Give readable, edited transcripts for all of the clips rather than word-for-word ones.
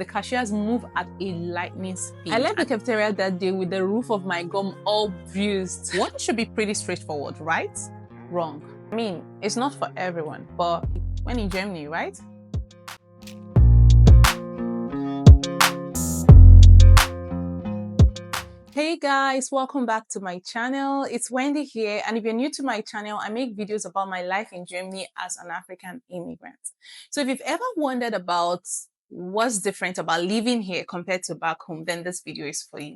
The cashiers move at a lightning speed. I left the cafeteria that day with the roof of my gum all bruised. What should be pretty straightforward, right? Wrong. I mean, it's not for everyone, but when in Germany, right? Hey guys, welcome back to my channel. It's Wendy here, and if you're new to my channel, I make videos about my life in Germany as an African immigrant. So if you've ever wondered about what's different about living here compared to back home, then this video is for you.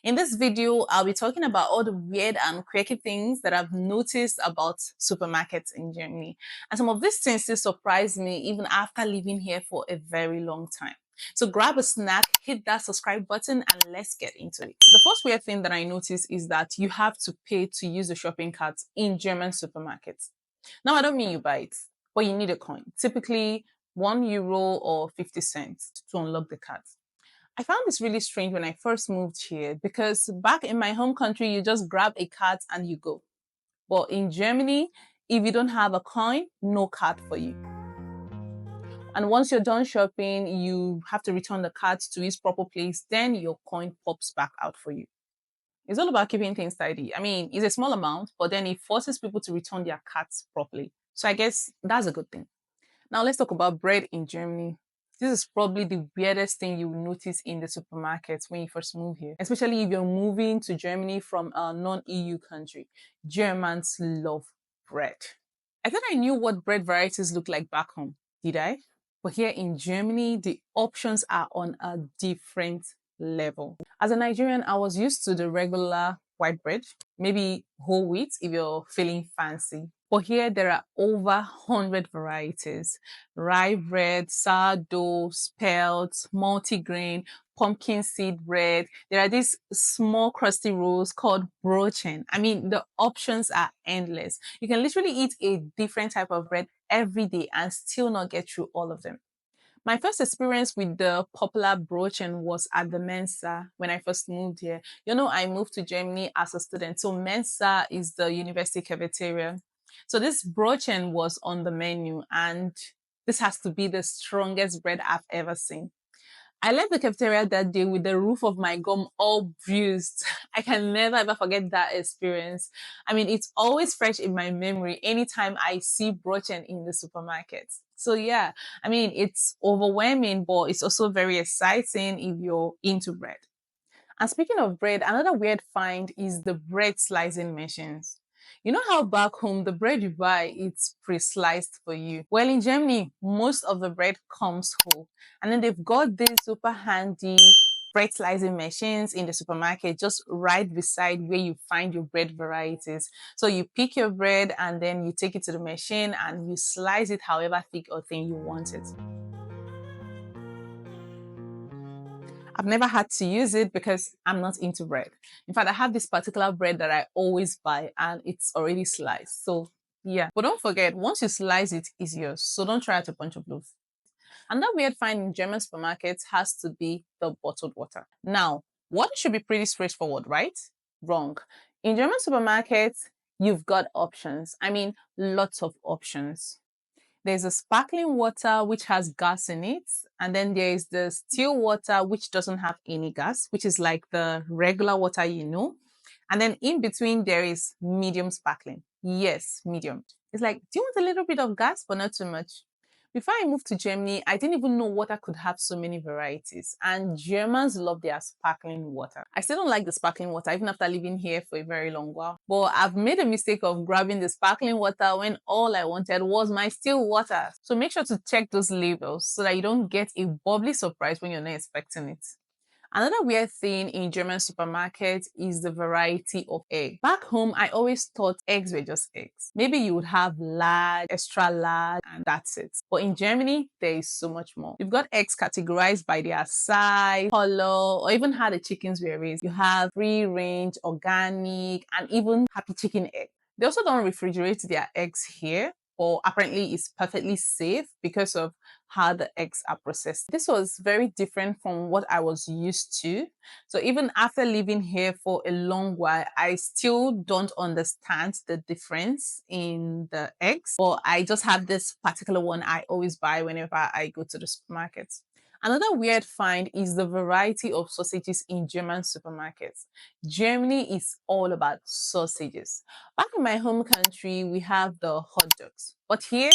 In this video, I'll be talking about all the weird and quirky things that I've noticed about supermarkets in Germany. And some of these things still surprise me even after living here for a very long time. So grab a snack, hit that subscribe button, and let's get into it. The first weird thing that I noticed is that you have to pay to use the shopping carts in German supermarkets. Now, I don't mean you buy it, but you need a coin, typically €1 or 50 cents to unlock the cart. I found this really strange when I first moved here because back in my home country, you just grab a card and you go. But in Germany, if you don't have a coin, no card for you. And once you're done shopping, you have to return the card to its proper place, then your coin pops back out for you. It's all about keeping things tidy. I mean, it's a small amount, but then it forces people to return their cards properly. So I guess that's a good thing. Now let's talk about bread in Germany. This is probably the weirdest thing you will notice in the supermarkets when you first move here, especially if you're moving to Germany from a non-EU country. Germans love bread. I thought I knew what bread varieties look like back home. Did I? But here in Germany, the options are on a different level. As a Nigerian, I was used to the regular white bread, maybe whole wheat if you're feeling fancy. But here there are over 100 varieties: rye bread, sourdough, spelt, multigrain, pumpkin seed bread. There are these small crusty rolls called brochen. I mean, the options are endless. You can literally eat a different type of bread every day and still not get through all of them. My first experience with the popular brochen was at the Mensa when I first moved here. You know, I moved to Germany as a student. So Mensa is the university cafeteria. So this brochen was on the menu, and this has to be the strongest bread I've ever seen. I left the cafeteria that day with the roof of my gum all bruised. I can never ever forget that experience. I mean, it's always fresh in my memory anytime I see brochen in the supermarket. So yeah, I mean, it's overwhelming, but it's also very exciting if you're into bread. And speaking of bread, another weird find is the bread slicing machines. You know how back home the bread you buy, it's pre-sliced for you. Well, in Germany, most of the bread comes whole. And then they've got these super handy bread slicing machines in the supermarket just right beside where you find your bread varieties. So you pick your bread and then you take it to the machine and you slice it however thick or thin you want it. I've never had to use it because I'm not into bread. In fact, I have this particular bread that I always buy and it's already sliced. So yeah, but don't forget, once you slice it, it's yours. So don't try to punch of loaf. Another weird find in German supermarkets has to be the bottled water. Now, water should be pretty straightforward, right? Wrong. In German supermarkets, you've got options. I mean, lots of options. There's a sparkling water which has gas in it, and then there is the still water which doesn't have any gas, which is like the regular water you know. And then in between there is medium sparkling. Yes, medium. It's like, do you want a little bit of gas but not too much? Before I moved to Germany, I didn't even know water could have so many varieties, and Germans love their sparkling water. I still don't like the sparkling water even after living here for a very long while. But I've made a mistake of grabbing the sparkling water when all I wanted was my still water. So make sure to check those labels so that you don't get a bubbly surprise when you're not expecting it. Another weird thing in German supermarkets is the variety of eggs. Back home, I always thought eggs were just eggs. Maybe you would have large, extra large, and that's it. But in Germany, there is so much more. You've got eggs categorized by their size, color, or even how the chickens were raised. You have free range, organic, and even happy chicken egg. They also don't refrigerate their eggs here, but apparently it's perfectly safe because of how the eggs are processed. This was very different from what I was used to. So even after living here for a long while, I still don't understand the difference in the eggs, but I just have this particular one I always buy whenever I go to the supermarket. Another weird find is the variety of sausages in German supermarkets. Germany is all about sausages. Back in my home country, we have the hot dogs. But here,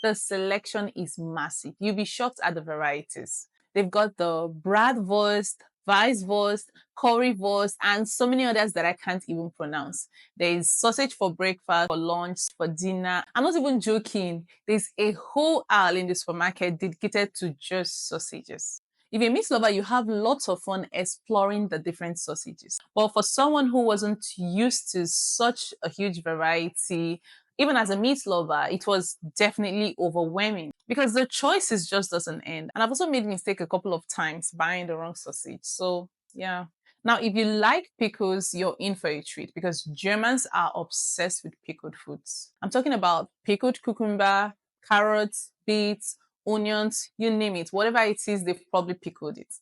the selection is massive. You'll be shocked at the varieties. They've got the Bratwurst, Weisswurst, Currywurst, and so many others that I can't even pronounce. There is sausage for breakfast, for lunch, for dinner. I'm not even joking. There's a whole aisle in the supermarket dedicated to just sausages. If you're a meat lover, you have lots of fun exploring the different sausages. But for someone who wasn't used to such a huge variety, even as a meat lover, it was definitely overwhelming because the choices just doesn't end. And I've also made a mistake a couple of times buying the wrong sausage. So yeah. Now, if you like pickles, you're in for a treat because Germans are obsessed with pickled foods. I'm talking about pickled cucumber, carrots, beets, onions, you name it. Whatever it is, they've probably pickled it.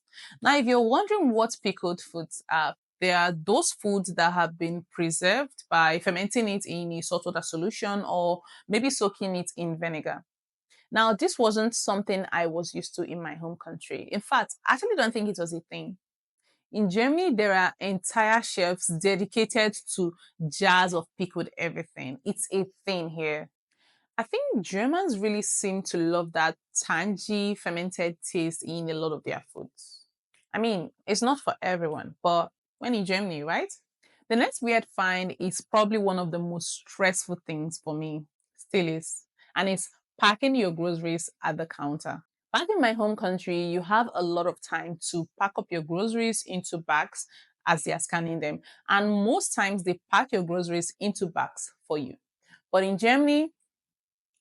Now, if you're wondering what pickled foods are, they are those foods that have been preserved by fermenting it in a saltwater solution or maybe soaking it in vinegar. Now, this wasn't something I was used to in my home country. In fact, I actually don't think it was a thing. In Germany, there are entire shelves dedicated to jars of pickled everything. It's a thing here. I think Germans really seem to love that tangy, fermented taste in a lot of their foods. I mean, it's not for everyone, but when in Germany, right? The next weird find is probably one of the most stressful things for me, still is, and it's packing your groceries at the counter. Back in my home country, you have a lot of time to pack up your groceries into bags as they are scanning them. And most times they pack your groceries into bags for you. But in Germany,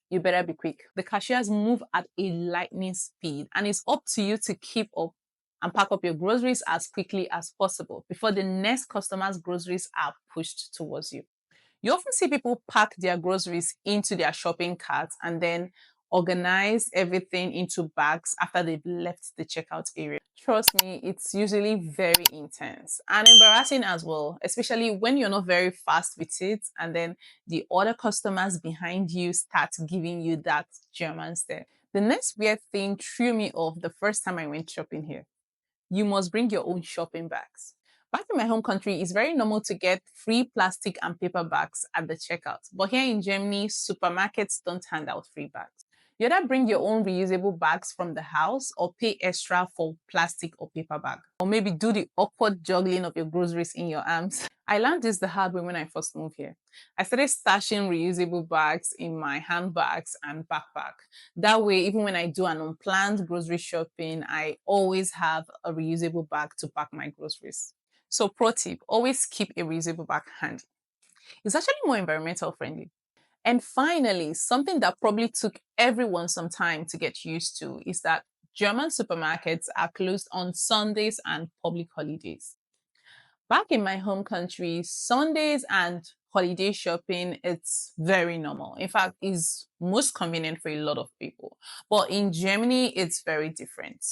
you better be quick. The cashiers move at a lightning speed, and it's up to you to keep up and pack up your groceries as quickly as possible before the next customer's groceries are pushed towards you. You often see people pack their groceries into their shopping carts and then organize everything into bags after they've left the checkout area. Trust me, it's usually very intense and embarrassing as well, especially when you're not very fast with it and then the other customers behind you start giving you that German stare. The next weird thing threw me off the first time I went shopping here. You must bring your own shopping bags. Back in my home country, it's very normal to get free plastic and paper bags at the checkout. But here in Germany, supermarkets don't hand out free bags. You either bring your own reusable bags from the house or pay extra for plastic or paper bag. Or maybe do the awkward juggling of your groceries in your arms. I learned this the hard way when I first moved here. I started stashing reusable bags in my handbags and backpack. That way, even when I do an unplanned grocery shopping, I always have a reusable bag to pack my groceries. So pro tip, always keep a reusable bag handy. It's actually more environmental friendly. And finally, something that probably took everyone some time to get used to is that German supermarkets are closed on Sundays and public holidays. Back in my home country, Sundays and holiday shopping, it's very normal. In fact, it's most convenient for a lot of people. But in Germany, it's very different.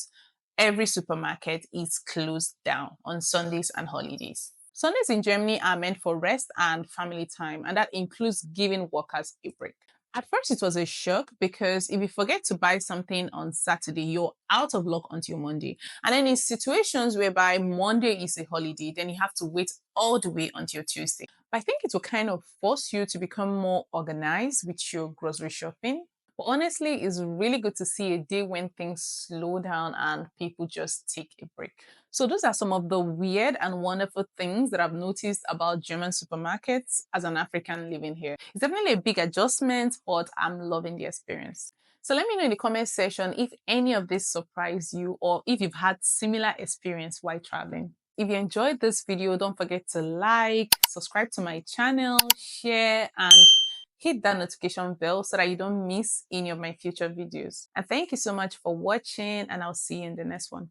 Every supermarket is closed down on Sundays and holidays. Sundays in Germany are meant for rest and family time, and that includes giving workers a break. At first, it was a shock because if you forget to buy something on Saturday, you're out of luck until Monday. And then in situations whereby Monday is a holiday, then you have to wait all the way until Tuesday. But I think it will kind of force you to become more organized with your grocery shopping. But honestly, it's really good to see a day when things slow down and people just take a break. So those are some of the weird and wonderful things that I've noticed about German supermarkets as an African living here. It's definitely a big adjustment, but I'm loving the experience. So let me know in the comment section if any of this surprised you or if you've had similar experience while traveling. If you enjoyed this video, don't forget to like, subscribe to my channel, share, and hit that notification bell so that you don't miss any of my future videos. And thank you so much for watching, and I'll see you in the next one.